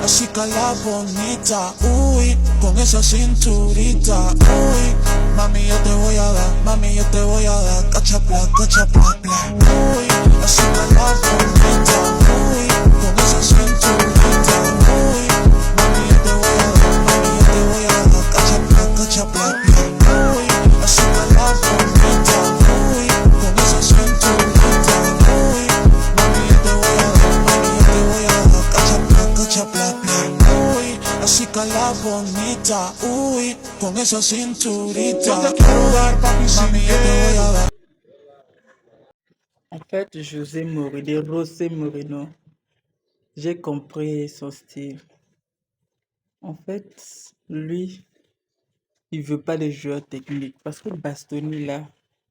chica la bonita, uy, con esa cinturita, uy, mami yo te voy a dar, mami yo te voy a dar, cacha bla, uy, la chica la bonita, uy, con esa cinturita, uy, mami yo te voy a dar, mami yo te voy a dar, cacha bla, uy, la chica la bonita, uy, con esa cinturita, uy, mami yo te voy a dar, mami yo te voy a dar, cacha bla, uy, la chica la bonita, uy, con esa cinturita, yo te quiero dar, papi, mami yo te voy a dar. En fait, José Mourinho, José Mourinho, j'ai compris son style. En fait, lui, il veut pas des joueurs techniques. Parce que Bastoni, là,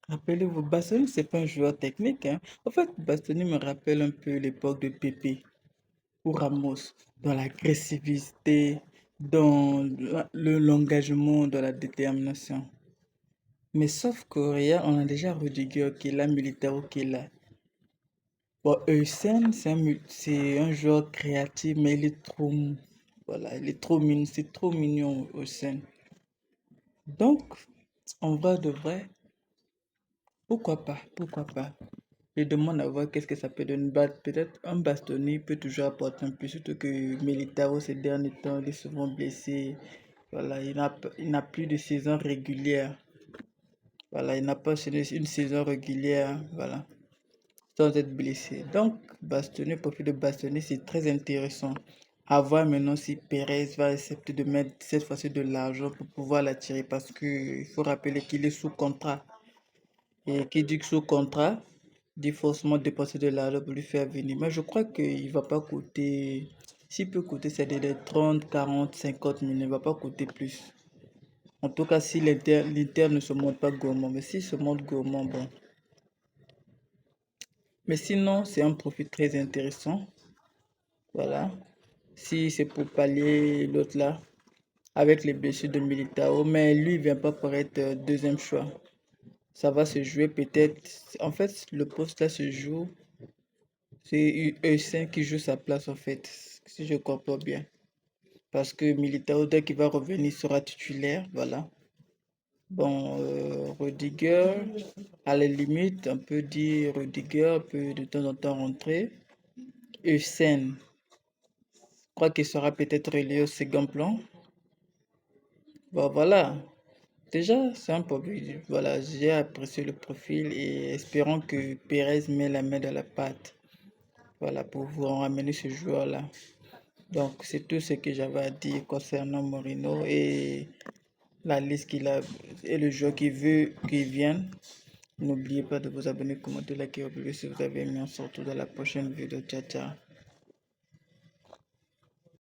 rappelez-vous, Bastoni, c'est pas un joueur technique, hein. En fait, Bastoni me rappelle un peu l'époque de Pépé ou Ramos, dans l'agressivité, dans l'engagement, dans la détermination. Mais sauf qu'au Real, on a déjà Rudiger qui est là, Militao qui est là. Bon, Eusen, c'est un joueur créatif, mais il est trop, voilà, il est trop mignon, c'est trop mignon, Eusen. Donc, en vrai de vrai, pourquoi pas, pourquoi pas. Je demande à voir qu'est-ce que ça peut donner. Peut-être un Bastoni peut toujours apporter un peu, surtout que Militao ces derniers temps, il est souvent blessé. Voilà, il n'a plus de saison régulière. Voilà, il n'a pas une saison régulière, voilà, sans être blessé. Donc, Bastoni, profil de Bastoni, c'est très intéressant. À voir maintenant si Perez va accepter de mettre cette fois-ci de l'argent pour pouvoir l'attirer parce qu'il faut rappeler qu'il est sous contrat. Et qui dit que sous contrat, dit forcément dépenser de l'argent pour lui faire venir. Mais je crois qu'il ne va pas coûter, s'il peut coûter, c'est des 30, 40, 50 000, il ne va pas coûter plus. En tout cas, si l'Inter ne se montre pas gourmand, mais s'il se montre gourmand, bon. Mais sinon, c'est un profil très intéressant. Voilà. Si c'est pour pallier l'autre là, avec les blessures de Militao, mais lui, il ne vient pas pour être deuxième choix. Ça va se jouer peut-être. En fait, le poste là se joue. C'est E5 qui joue sa place en fait, si je comprends bien. Parce que Militao, dès qu'il va revenir, sera titulaire. Voilà. Bon, Rudiger, à la limite, on peut dire Rudiger peut de temps en temps rentrer. Hussein, je crois qu'il sera peut-être relié au second plan. Bon, voilà. Déjà, c'est un profil. Voilà, j'ai apprécié le profil et espérons que Perez met la main dans la pâte. Voilà, pour vous ramener ce joueur-là. Donc, c'est tout ce que j'avais à dire concernant Morino et la liste qu'il a et le joueur qui veut qu'il vienne. N'oubliez pas de vous abonner, commenter, liker, si vous avez aimé. On se retrouve dans la prochaine vidéo. Ciao, ciao.